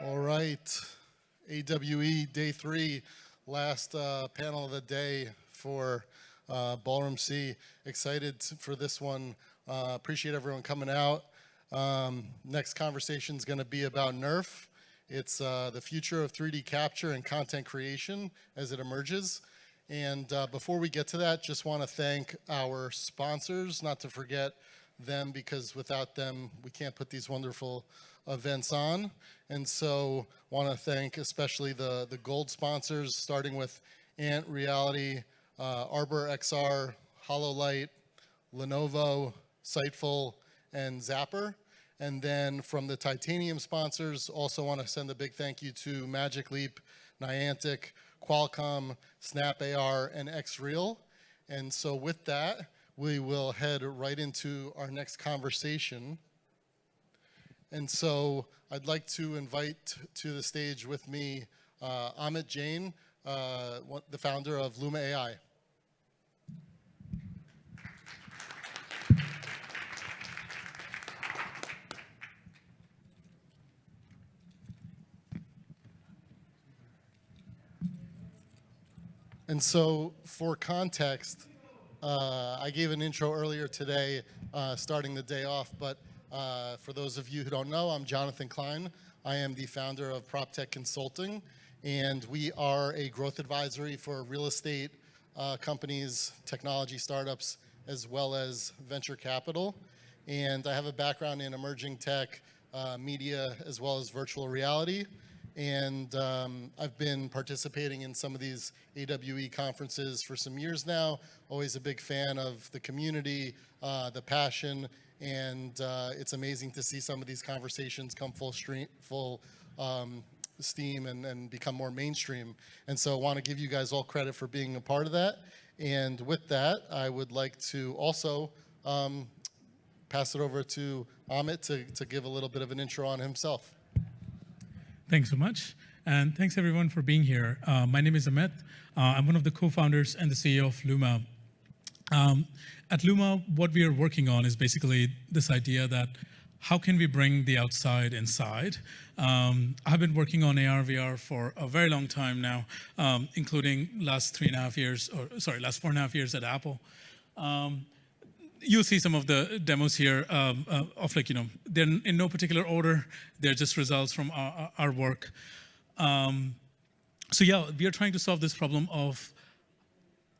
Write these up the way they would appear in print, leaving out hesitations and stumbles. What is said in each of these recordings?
All right, AWE Day 3, last panel of the day for Ballroom C. Excited for this one. Appreciate everyone coming out. Next conversation is going to be about NeRF. It's the future of 3D capture and content creation as it emerges. And before we get to that, just want to thank our sponsors, not to forget them, because without them, we can't put these wonderful events on. And so want to thank especially the gold sponsors, starting with Ant Reality, Arbor XR, HoloLight, Lenovo, Sightful, and Zapper. And then from the titanium sponsors, also want to send a big thank you to Magic Leap, Niantic, Qualcomm, Snap AR, and XReal. And so with that, we will head right into our next conversation. And so I'd like to invite to the stage with me Amit Jain, the founder of Luma AI. And so for context, I gave an intro earlier today, starting the day off, but for those of you who don't know, I'm Jonathan Klein. I am the founder of PropTech Consulting, and we are a growth advisory for real estate companies, technology startups, as well as venture capital. And I have a background in emerging tech, media, as well as virtual reality. And I've been participating in some of these AWE conferences for some years now. Always a big fan of the community, the passion, and it's amazing to see some of these conversations come full steam and become more mainstream. And so I want to give you guys all credit for being a part of that. And with that, I would like to also pass it over to Amit to give a little bit of an intro on himself. Thanks so much, and thanks everyone for being here. My name is Amit. I'm one of the co-founders and the CEO of Luma. At Luma, what we are working on is basically this idea that how can we bring the outside inside? I've been working on AR, VR for a very long time now, including last 4.5 years at Apple. You'll see some of the demos here of they're in no particular order. They're just results from our work. So yeah, we are trying to solve this problem of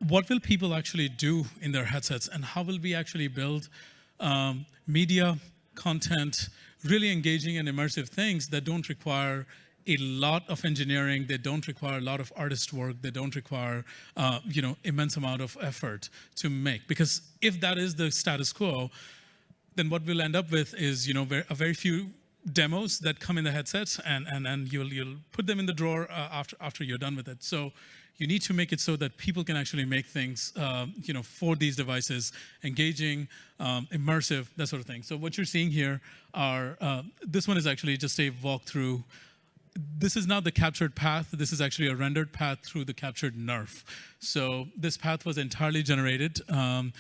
what will people actually do in their headsets, and how will we actually build media, content, really engaging and immersive things that don't require a lot of engineering, they don't require a lot of artist work, they don't require immense amount of effort to make. Because if that is the status quo, then what we'll end up with is a very few demos that come in the headsets, and you'll put them in the drawer after you're done with it. So you need to make it so that people can actually make things for these devices, engaging, immersive, that sort of thing. So what you're seeing here are, this one is actually just a walkthrough. This is not the captured path. This is actually a rendered path through the captured NeRF. So this path was entirely generated, and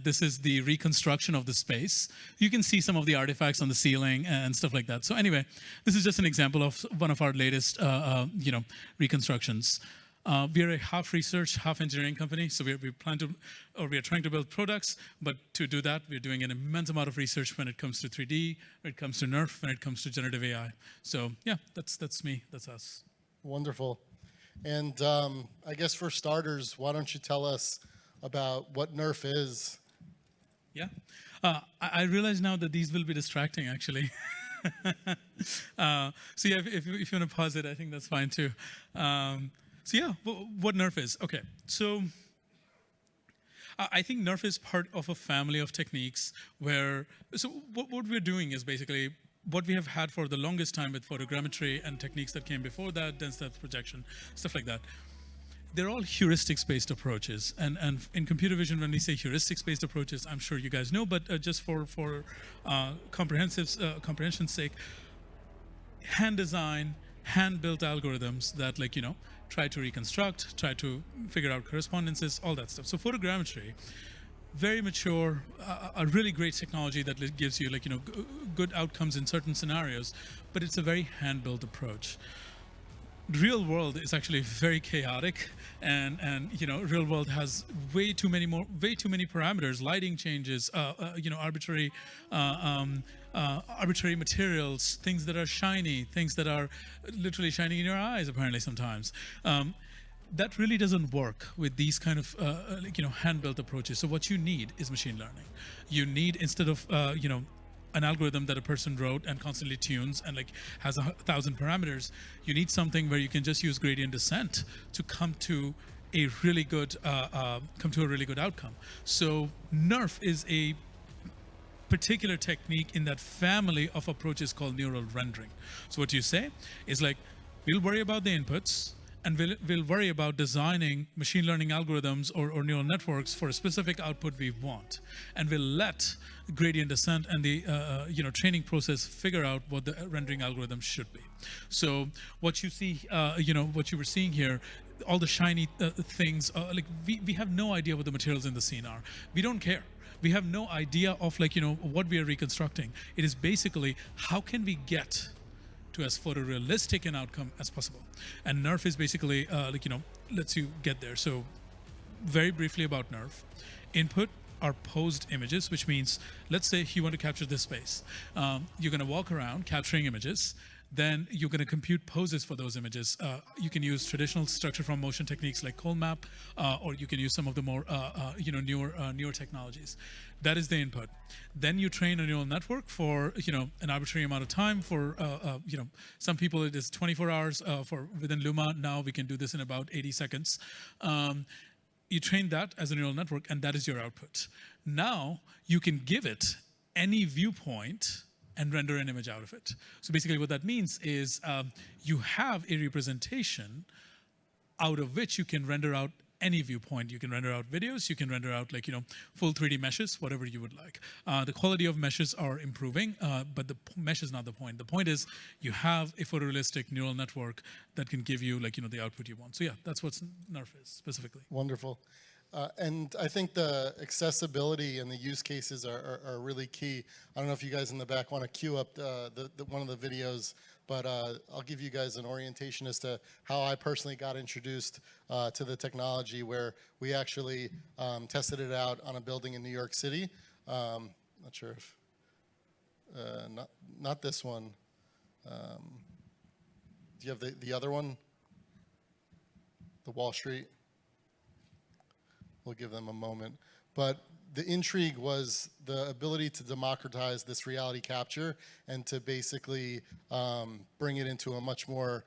this is the reconstruction of the space. You can see some of the artifacts on the ceiling and stuff like that. So anyway, this is just an example of one of our latest, reconstructions. We are a half research, half engineering company, so we are trying to build products, but to do that, we're doing an immense amount of research when it comes to 3D, when it comes to NeRF, when it comes to generative AI. So yeah, that's me, that's us. Wonderful. And I guess for starters, why don't you tell us about what NeRF is? Yeah, I realize now that these will be distracting, actually. So yeah, if you want to pause it, I think that's fine too. So yeah, what NeRF is. Okay, so I think NeRF is part of a family of techniques where, so what we're doing is basically what we have had for the longest time with photogrammetry and techniques that came before that, dense depth projection, stuff like that. They're all heuristics-based approaches. And in computer vision, when we say heuristics-based approaches, I'm sure you guys know, but just for comprehension's sake, hand design, hand-built algorithms that try to reconstruct, try to figure out correspondences, all that stuff. So photogrammetry very mature, a really great technology that gives you good outcomes in certain scenarios, but it's a very hand-built approach. Real world is actually very chaotic, and real world has way too many parameters, lighting changes, arbitrary materials, things that are shiny, things that are literally shining in your eyes apparently sometimes. That really doesn't work with these kind of hand-built approaches. So what you need is machine learning. You need, instead of an algorithm that a person wrote and constantly tunes and has 1,000 parameters, you need something where you can just use gradient descent to come to a really good outcome. So NeRF is a particular technique in that family of approaches called neural rendering. So what you say is we'll worry about the inputs, and we'll worry about designing machine learning algorithms or neural networks for a specific output we want, and we'll let gradient descent and the training process figure out what the rendering algorithm should be. So what you see, what you were seeing here, all the shiny things, we have no idea what the materials in the scene are. We don't care. We have no idea of what we are reconstructing. It is basically, how can we get to as photorealistic an outcome as possible? And NeRF is basically lets you get there. So very briefly about NeRF. Input are posed images, which means, let's say you want to capture this space. You're going to walk around capturing images. Then you're going to compute poses for those images. You can use traditional structure from motion techniques like cold map, or you can use some of the more newer technologies. That is the input. Then you train a neural network for an arbitrary amount of time. For some people it is 24 hours. For within Luma now we can do this in about 80 seconds. You train that as a neural network, and that is your output. Now you can give it any viewpoint and render an image out of it. So basically what that means is you have a representation out of which you can render out any viewpoint. You can render out videos, you can render out full 3D meshes, whatever you would like. The quality of meshes are improving, but the mesh is not the point. The point is you have a photorealistic neural network that can give you the output you want. So yeah, that's what NeRF is specifically. Wonderful. And I think the accessibility and the use cases are really key. I don't know if you guys in the back want to queue up one of the videos, but I'll give you guys an orientation as to how I personally got introduced to the technology, where we actually tested it out on a building in New York City. Not sure if, not this one. Do you have the other one? The Wall Street? We'll give them a moment. But the intrigue was the ability to democratize this reality capture and to basically bring it into a much more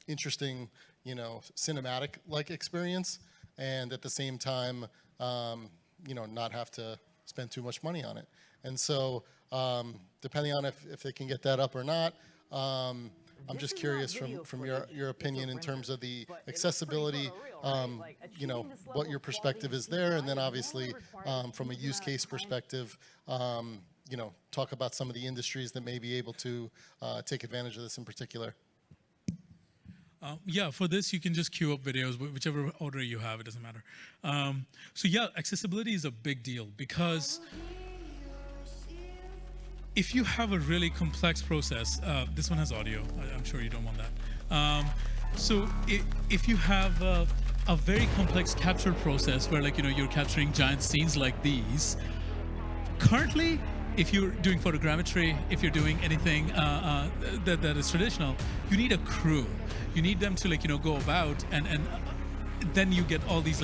interesting, cinematic-like experience, and at the same time, not have to spend too much money on it. And so, depending on if they can get that up or not, I'm just curious from your opinion in terms of the accessibility, what your perspective is there, and then obviously from a use case perspective, talk about some of the industries that may be able to take advantage of this in particular. Yeah, for this you can just queue up videos, whichever order you have, it doesn't matter. So yeah, accessibility is a big deal, because if you have a really complex process, this one has audio, I'm sure you don't want that. So if you have a very complex capture process where you're capturing giant scenes like these, currently, if you're doing photogrammetry, if you're doing anything that is traditional, you need a crew. You need them to go about, and then you get all these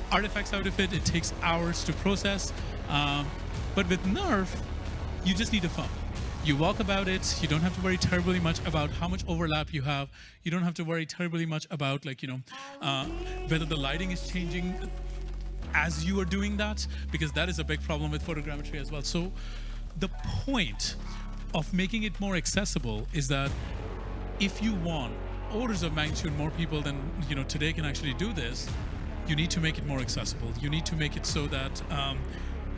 artifacts out of it. It takes hours to process. But with NeRF, you just need a phone. You walk about it. You don't have to worry terribly much about how much overlap you have. You don't have to worry terribly much about whether the lighting is changing as you are doing that, because that is a big problem with photogrammetry as well. So the point of making it more accessible is that if you want orders of magnitude more people than today can actually do this, you need to make it more accessible. You need to make it so that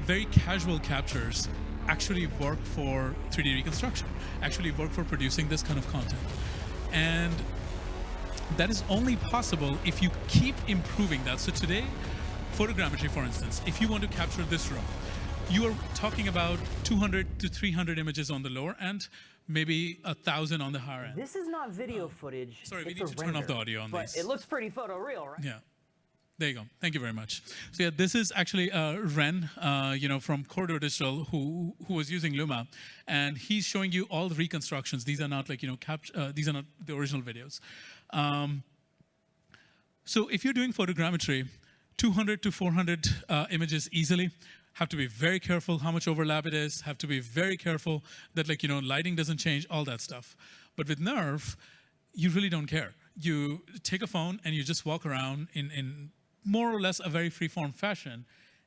very casual captures actually work for 3D reconstruction, actually work for producing this kind of content. And that is only possible if you keep improving that. So today, photogrammetry, for instance, if you want to capture this room, you are talking about 200 to 300 images on the lower end, maybe 1,000 on the higher end. This is not video footage. Sorry, we it's need a to turn off the audio on but these. It looks pretty photoreal, right? Yeah. There you go. Thank you very much. So yeah, this is actually Ren, from Corridor Digital, who was using Luma, and he's showing you all the reconstructions. These are not like these are not the original videos. So if you're doing photogrammetry, 200 to 400 images easily. Have to be very careful how much overlap it is. Have to be very careful that lighting doesn't change, all that stuff. But with NeRF, you really don't care. You take a phone and you just walk around in more or less a very free-form fashion,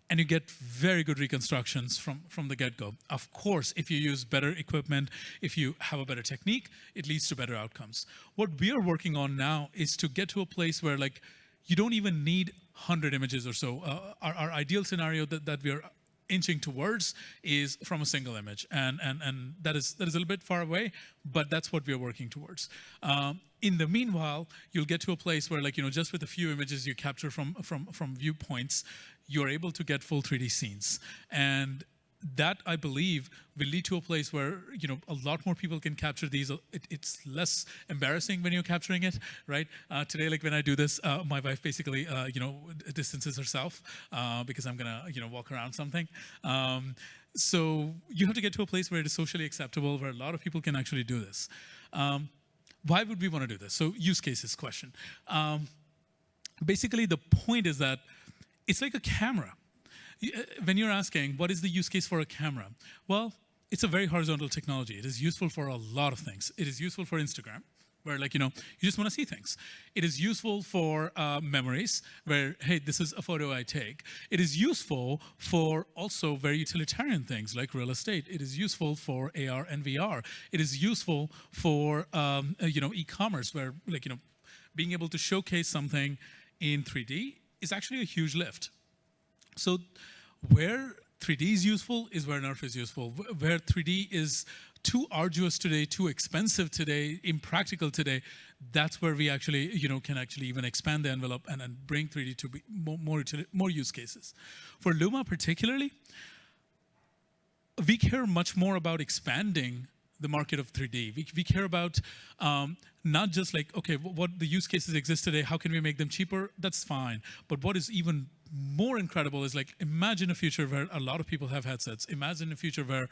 and you get very good reconstructions from the get-go. Of course, if you use better equipment, if you have a better technique, it leads to better outcomes. What we are working on now is to get to a place where you don't even need 100 images or so. Our ideal scenario that we are inching towards is from a single image, and that is a little bit far away, but that's what we are working towards. In the meanwhile, you'll get to a place where just with a few images you capture from viewpoints, you're able to get full 3D scenes. And that, I believe, will lead to a place where a lot more people can capture these. It's less embarrassing when you're capturing it, right? Today, when I do this, my wife basically distances herself because I'm gonna walk around something. So you have to get to a place where it is socially acceptable, where a lot of people can actually do this. Why would we want to do this? So use cases question. Basically, the point is that it's like a camera. When you're asking, what is the use case for a camera? Well, it's a very horizontal technology. It is useful for a lot of things. It is useful for Instagram, where you just want to see things. It is useful for memories, where, hey, this is a photo I take. It is useful for also very utilitarian things like real estate. It is useful for AR and VR. It is useful for e-commerce, where being able to showcase something in 3D is actually a huge lift. So where 3D is useful is where NeRF is useful. Where 3D is too arduous today, too expensive today, impractical today, that's where we actually can actually even expand the envelope and bring 3D to be more use cases. For Luma particularly, we care much more about expanding the market of 3D. We care about not just okay, what the use cases exist today, how can we make them cheaper? That's fine. But what is even more incredible is imagine a future where a lot of people have headsets. Imagine a future where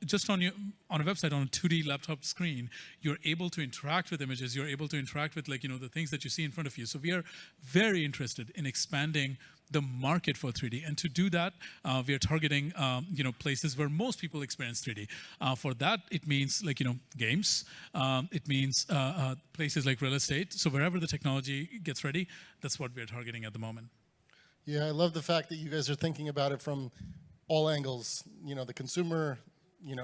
just on a website, on a 2D laptop screen, you're able to interact with images. You're able to interact with the things that you see in front of you. So we are very interested in expanding the market for 3D, and to do that, we are targeting places where most people experience 3D. For that, it means games. It means places like real estate. So wherever the technology gets ready, that's what we are targeting at the moment. Yeah, I love the fact that you guys are thinking about it from all angles. The consumer,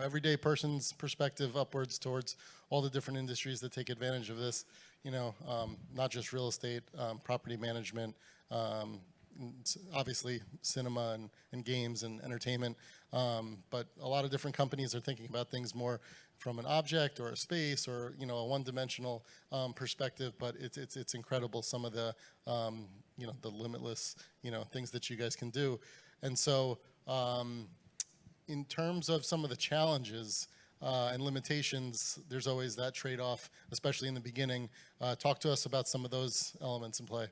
everyday person's perspective upwards towards all the different industries that take advantage of this. Not just real estate, property management, obviously cinema and games and entertainment. But a lot of different companies are thinking about things more from an object or a space or a one-dimensional perspective. But it's incredible, some of the the limitless things that you guys can do. And so in terms of some of the challenges and limitations, there's always that trade-off, especially in the beginning. Talk to us about some of those elements in play.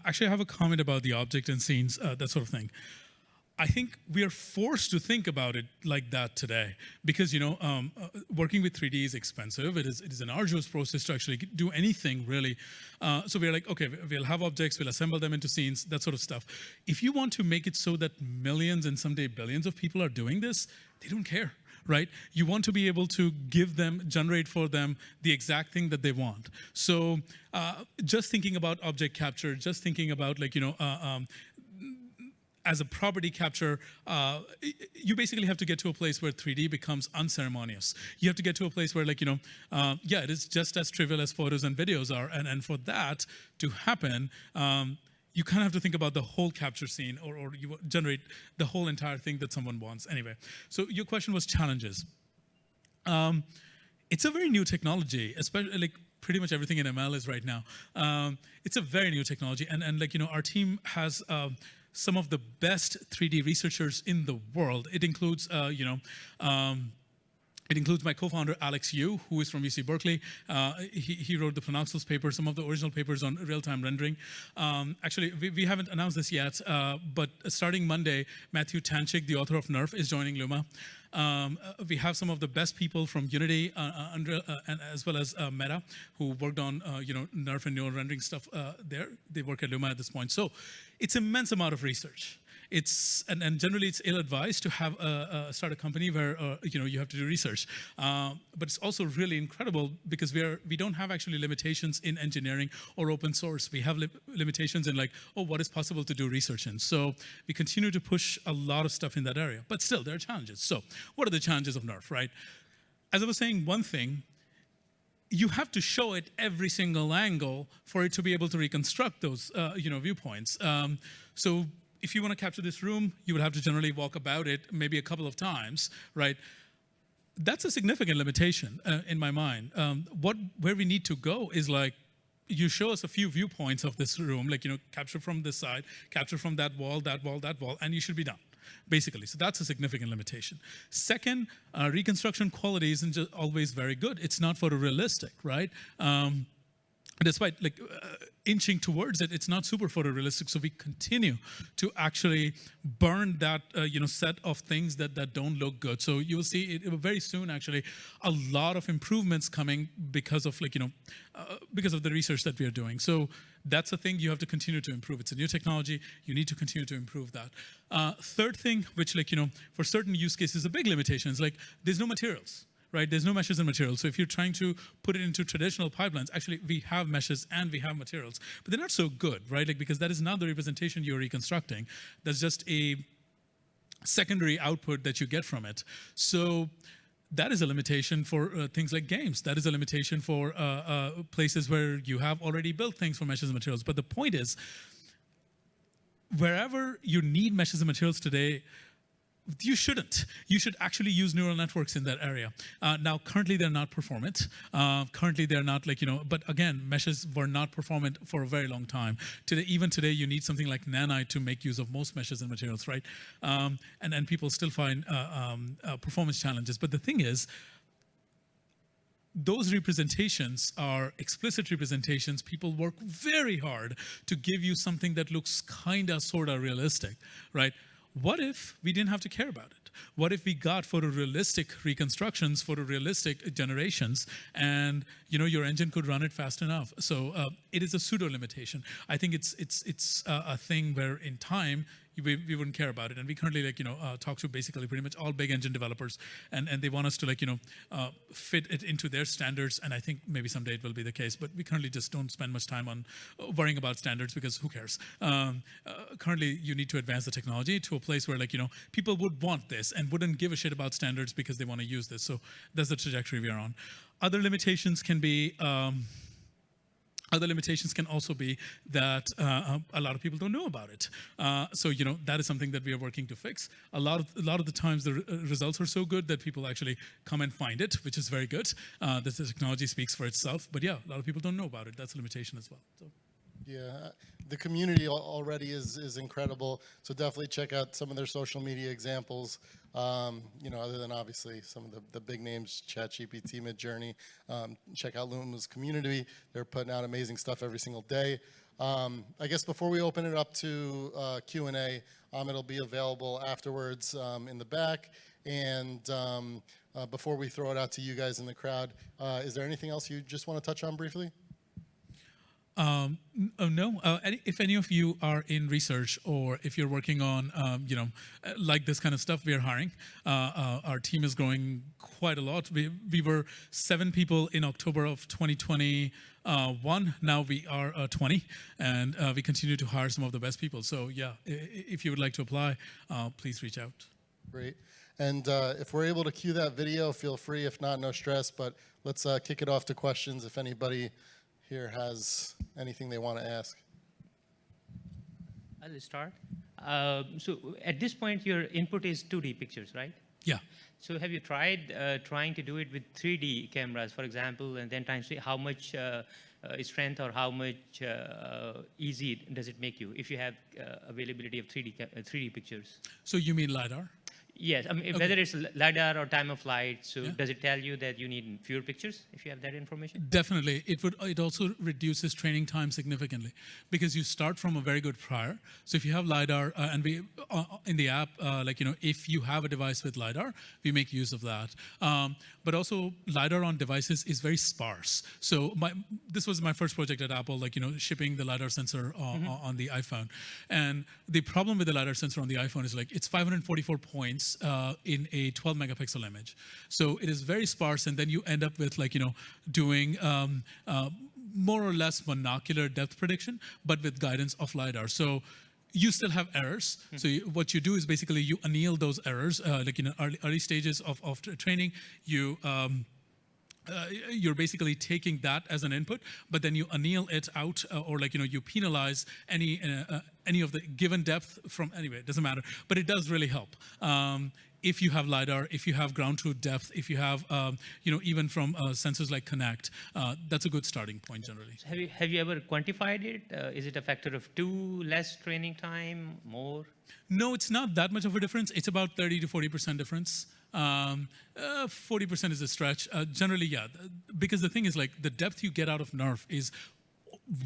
Actually, I have a comment about the object and scenes, that sort of thing. I think we are forced to think about it like that today because, working with 3D is expensive. It is an arduous process to actually do anything, really. So we're okay, we'll have objects, we'll assemble them into scenes, that sort of stuff. If you want to make it so that millions and someday billions of people are doing this, they don't care. Right? You want to be able to generate for them the exact thing that they want. So just thinking about object capture, just thinking about as a property capture, you basically have to get to a place where 3D becomes unceremonious. You have to get to a place where yeah, it is just as trivial as photos and videos are. And for that to happen, you kind of have to think about the whole capture scene or you generate the whole entire thing that someone wants. Anyway, so your question was challenges. It's a very new technology, especially pretty much everything in ML is right now. It's a very new technology, and like, you know, our team has some of the best 3D researchers in the world. It includes, it includes my co-founder, Alex Yu, who is from UC Berkeley. He wrote the Pronoxels paper, some of the original papers on real-time rendering. Actually, we haven't announced this yet, but starting Monday, Matthew Tanchik, the author of NeRF, is joining Luma. We have some of the best people from Unity, and as well as Meta, who worked on NeRF and neural rendering stuff there. They work at Luma at this point. So it's immense amount of research. It's and generally it's ill-advised to have start a company where you have to do research, but it's also really incredible because we don't have actually limitations in engineering or open source. We have limitations in like, oh, what is possible to do research in. So we continue to push a lot of stuff in that area, but still there are challenges. So what are the challenges of NeRF, right? As I was saying, one thing, you have to show it every single angle for it to be able to reconstruct those viewpoints. So if you want to capture this room, you would have to generally walk about it maybe a couple of times, right? That's a significant limitation in my mind. Where we need to go is like, you show us a few viewpoints of this room, like, capture from this side, capture from that wall, and you should be done, basically. So that's a significant limitation. Second, reconstruction quality isn't just always very good. It's not photorealistic, right? Despite like inching towards it, it's not super photorealistic. So we continue to actually burn that set of things that don't look good. So you'll see it very soon. Actually, a lot of improvements coming because of because of the research that we are doing. So that's a thing you have to continue to improve. It's a new technology. You need to continue to improve that. Third thing, which for certain use cases, a big limitation is like there's no materials. Right, there's no meshes and materials. So if you're trying to put it into traditional pipelines, actually we have meshes and we have materials, but they're not so good, right? Like because that is not the representation you're reconstructing. That's just a secondary output that you get from it. So that is a limitation for things like games. That is a limitation for places where you have already built things for meshes and materials. But the point is, wherever you need meshes and materials today, you shouldn't. You should actually use neural networks in that area. Now, currently they're not performant. Currently they're not but again, meshes were not performant for a very long time. Even today, you need something like Nanite to make use of most meshes and materials, right? And people still find performance challenges. But the thing is, those representations are explicit representations. People work very hard to give you something that looks kinda, sorta realistic, right? What if we didn't have to care about it? What if we got photorealistic reconstructions, photorealistic generations, and your engine could run it fast enough? So it is a pseudo limitation. I think it's a thing where in time we wouldn't care about it, and we currently talk to basically pretty much all big engine developers, and they want us to fit it into their standards, and I think maybe someday it will be the case, but we currently just don't spend much time on worrying about standards because who cares? Currently, you need to advance the technology to a place where people would want this and wouldn't give a shit about standards because they want to use this. So that's the trajectory we are on. Other limitations can be. Other limitations can also be that a lot of people don't know about it. So that is something that we are working to fix. A lot of the times the results are so good that people actually come and find it, which is very good. The technology speaks for itself. But yeah, a lot of people don't know about it. That's a limitation as well. So. Yeah, the community already is incredible. So definitely check out some of their social media examples. Other than obviously some of the big names, ChatGPT, Midjourney. Check out Luma's community. They're putting out amazing stuff every single day. I guess before we open it up to Q&A, it'll be available afterwards in the back. And before we throw it out to you guys in the crowd, is there anything else you just want to touch on briefly? No. If any of you are in research or if you're working on, like this kind of stuff, we are hiring. Our team is growing quite a lot. We were 7 people in October of 2021. Now we are 20, and we continue to hire some of the best people. So yeah, if you would like to apply, please reach out. Great. And if we're able to cue that video, feel free. If not, no stress. But let's kick it off to questions if anybody here has anything they want to ask. I'll start. So at this point, your input is 2D pictures, right? Yeah. So have you tried trying to do it with 3D cameras, for example, and then trying to see how much strength or how much easy does it make you if you have availability of 3D pictures? So you mean LiDAR? Yes, I mean, whether it's LiDAR or time of flight, so does it tell you that you need fewer pictures if you have that information? Definitely. It also reduces training time significantly because you start from a very good prior. So if you have LiDAR, and we in the app, if you have a device with LiDAR, we make use of that. But also LiDAR on devices is very sparse. So this was my first project at Apple, shipping the LiDAR sensor on the iPhone. And the problem with the LiDAR sensor on the iPhone is it's 544 points in a 12 megapixel image. So it is very sparse, and then you end up with doing more or less monocular depth prediction, but with guidance of LiDAR. So you still have errors. So what you do is basically you anneal those errors, early stages of training. You're basically taking that as an input, but then you anneal it out, or you penalize any of the given depth from anyway. It doesn't matter, but it does really help. If you have LiDAR, if you have ground truth depth, if you have even from sensors like Connect, that's a good starting point generally. So have you ever quantified it? Is it a factor of 2 less training time, more? No, it's not that much of a difference. It's about 30 to 40% difference. 40% is a stretch. Generally, yeah, because the thing is the depth you get out of NeRF is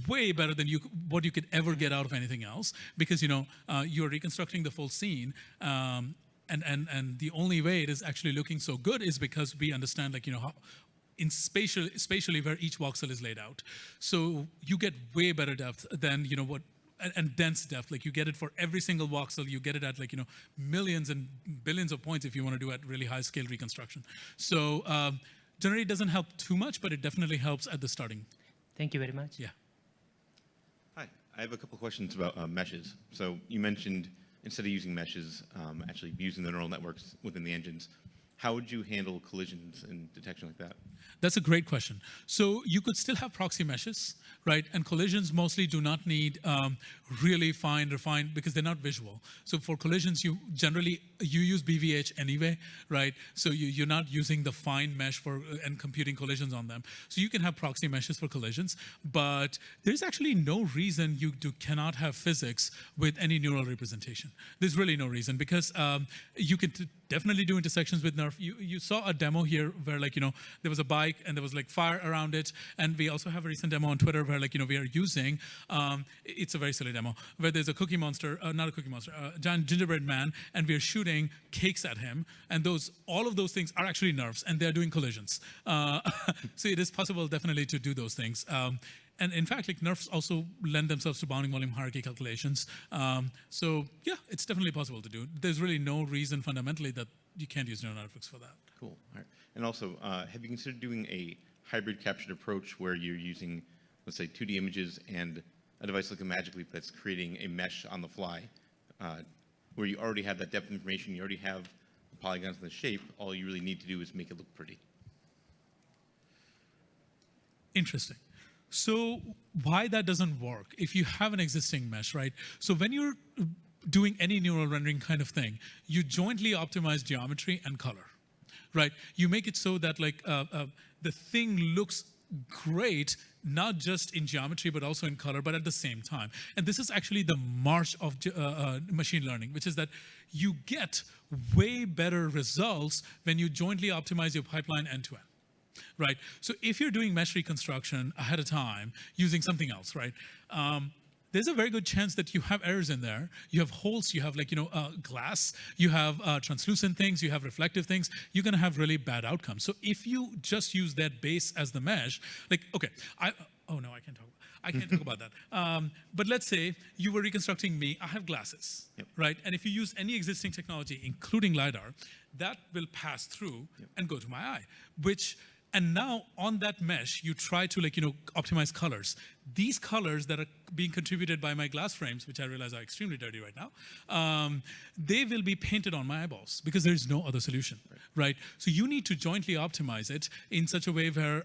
way better than what you could ever get out of anything else, because you're reconstructing the full scene. And the only way it is actually looking so good is because we understand how in spatially where each voxel is laid out. So you get way better depth than and dense depth. You get it for every single voxel. You get it at millions and billions of points if you want to do at really high scale reconstruction. So generally it doesn't help too much, but it definitely helps at the starting. Thank you very much. Yeah. Hi, I have a couple questions about meshes. So you mentioned instead of using meshes, actually using the neural networks within the engines. How would you handle collisions and detection like that? That's a great question. So you could still have proxy meshes, right? And collisions mostly do not need really fine, refined, because they're not visual. So for collisions, you use BVH anyway, right? So you're not using the fine mesh and computing collisions on them. So you can have proxy meshes for collisions, but there's actually no reason you cannot have physics with any neural representation. There's really no reason, because you can definitely do intersections with NeRF. You saw a demo here where there was a bike and there was fire around it, and we also have a recent demo on Twitter where we are using it's a very silly demo where there's a cookie monster, not a cookie monster, a giant gingerbread man, and we are shooting cakes at him, and all of those things are actually NeRFs, and they're doing collisions. So it is possible definitely to do those things. And in fact, NeRFs also lend themselves to bounding volume hierarchy calculations. So yeah, it's definitely possible to do. There's really no reason fundamentally that you can't use neural networks for that. Cool. All right. And also, have you considered doing a hybrid captured approach where you're using, let's say, 2D images and a device like a Magic Leap that's creating a mesh on the fly, where you already have that depth information, you already have the polygons and the shape, all you really need to do is make it look pretty? Interesting. So why that doesn't work, if you have an existing mesh, right? So when you're doing any neural rendering kind of thing, you jointly optimize geometry and color, right? You make it so that the thing looks great, not just in geometry, but also in color, but at the same time. And this is actually the march of machine learning, which is that you get way better results when you jointly optimize your pipeline end to end. Right. So if you're doing mesh reconstruction ahead of time using something else, right, there's a very good chance that you have errors in there. You have holes, you have glass, you have translucent things, you have reflective things. You're going to have really bad outcomes. So if you just use that base as the mesh, okay, oh no, I can't talk about that. But let's say you were reconstructing me. I have glasses, right? And if you use any existing technology, including LiDAR, that will pass through and go to my eye, and now on that mesh, you try to optimize colors. These colors that are being contributed by my glass frames, which I realize are extremely dirty right now, they will be painted on my eyeballs because there's no other solution, right? So you need to jointly optimize it in such a way where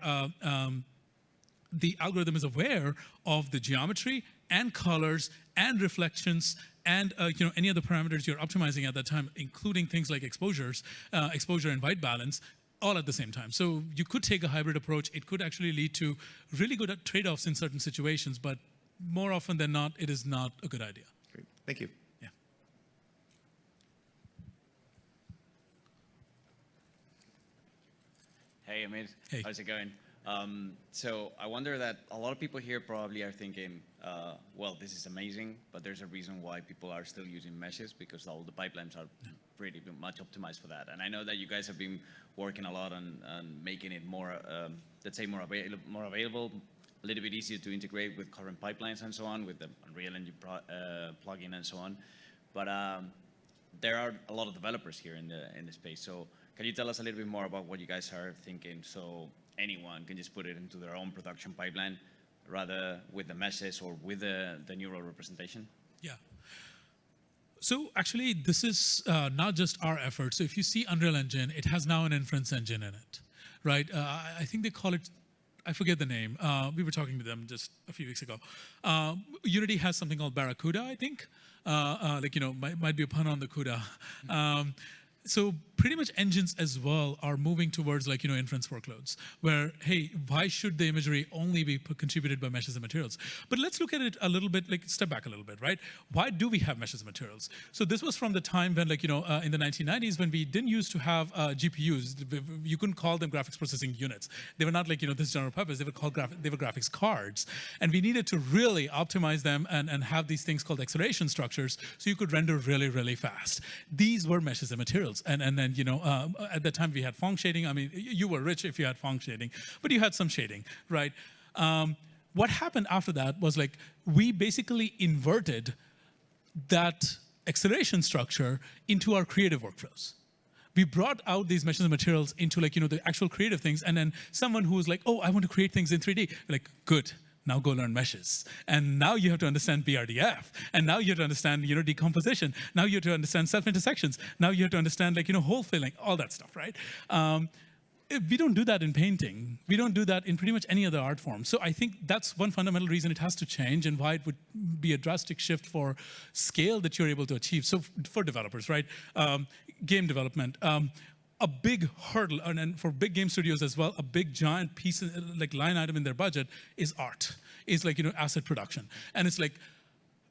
the algorithm is aware of the geometry and colors and reflections and any other parameters you're optimizing at that time, including things like exposures, exposure and white balance, all at the same time. So you could take a hybrid approach. It could actually lead to really good trade-offs in certain situations, but more often than not, it is not a good idea. Great. Thank you. Yeah. Hey, Amit. Hey. How's it going? So I wonder that a lot of people here probably are thinking, well, this is amazing, but there's a reason why people are still using meshes, because all the pipelines are pretty much optimized for that. And I know that you guys have been working a lot on making it more, let's say, more available, a little bit easier to integrate with current pipelines and so on, with the Unreal Engine plugin and so on. But there are a lot of developers here in the space. So can you tell us a little bit more about what you guys are thinking, so anyone can just put it into their own production pipeline, rather with the meshes or with the neural representation? Yeah. So actually, this is not just our effort. So if you see Unreal Engine, it has now an Inference Engine in it, right? I think they call it, I forget the name. We were talking to them just a few weeks ago. Unity has something called Barracuda, I think. Might be a pun on the CUDA. So pretty much engines as well are moving towards inference workloads where, hey, why should the imagery only be contributed by meshes and materials? But let's look at it a little bit, step back a little bit, right? Why do we have meshes and materials? So this was from the time when in the 1990s when we didn't used to have GPUs. You couldn't call them graphics processing units. They were not this general purpose. They were called they were graphics cards. And we needed to really optimize them and have these things called acceleration structures so you could render really, really fast. These were meshes and materials. And then, at that time we had Phong shading. I mean, you were rich if you had Phong shading, but you had some shading, right? What happened after that was we basically inverted that acceleration structure into our creative workflows. We brought out these meshes and materials into the actual creative things, and then someone who was like, oh, I want to create things in 3D, good. Now go learn meshes. And now you have to understand BRDF. And now you have to understand, decomposition. Now you have to understand self-intersections. Now you have to understand, hole filling, all that stuff, right? We don't do that in painting. We don't do that in pretty much any other art form. So I think that's one fundamental reason it has to change and why it would be a drastic shift for scale that you're able to achieve. So for developers, right? Game development. A big hurdle, and for big game studios as well, a big giant piece, line item in their budget is art, is asset production. And it's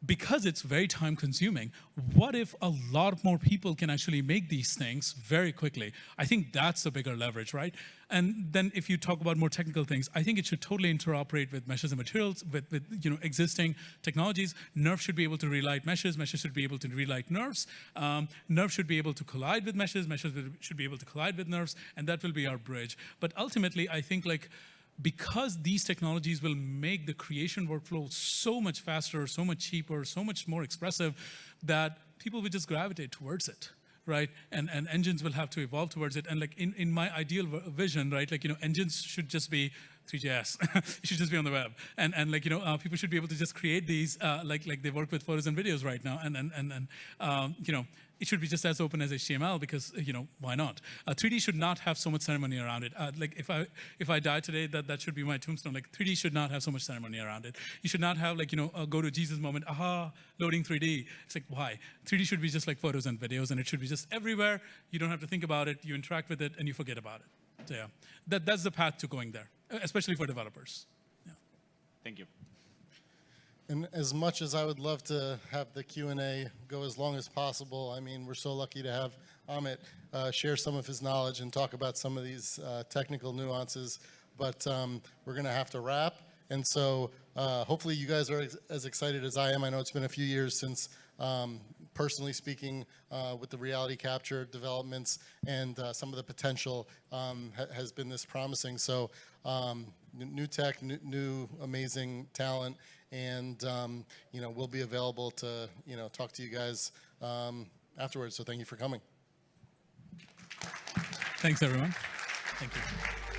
because it's very time consuming, what if a lot more people can actually make these things very quickly? I think that's a bigger leverage, right? And then if you talk about more technical things, I think it should totally interoperate with meshes and materials, with existing technologies. NeRF should be able to relight meshes. Meshes should be able to relight NeRFs. NeRF should be able to collide with meshes. Meshes should be able to collide with NeRFs, and that will be our bridge. But ultimately, I think because these technologies will make the creation workflow so much faster, so much cheaper, so much more expressive, that people will just gravitate towards it, right? And engines will have to evolve towards it. And in my ideal vision, right, engines should just be 3JS. It should just be on the web. And people should be able to just create these, like they work with photos and videos right now. And it should be just as open as HTML because, why not? 3D should not have so much ceremony around it. If I die today, that should be my tombstone. 3D should not have so much ceremony around it. You should not have a go to Jesus moment, aha, loading 3D. It's why? 3D should be just like photos and videos, and it should be just everywhere. You don't have to think about it. You interact with it, and you forget about it. So yeah, that's the path to going there, especially for developers. Yeah. Thank you. And as much as I would love to have the Q&A go as long as possible, I mean, we're so lucky to have Amit share some of his knowledge and talk about some of these technical nuances, but we're going to have to wrap. And so hopefully you guys are as excited as I am. I know it's been a few years since, personally speaking, with the reality capture developments and some of the potential has been this promising. So new tech, new amazing talent, and we'll be available to talk to you guys afterwards. So thank you for coming. Thanks, everyone. Thank you.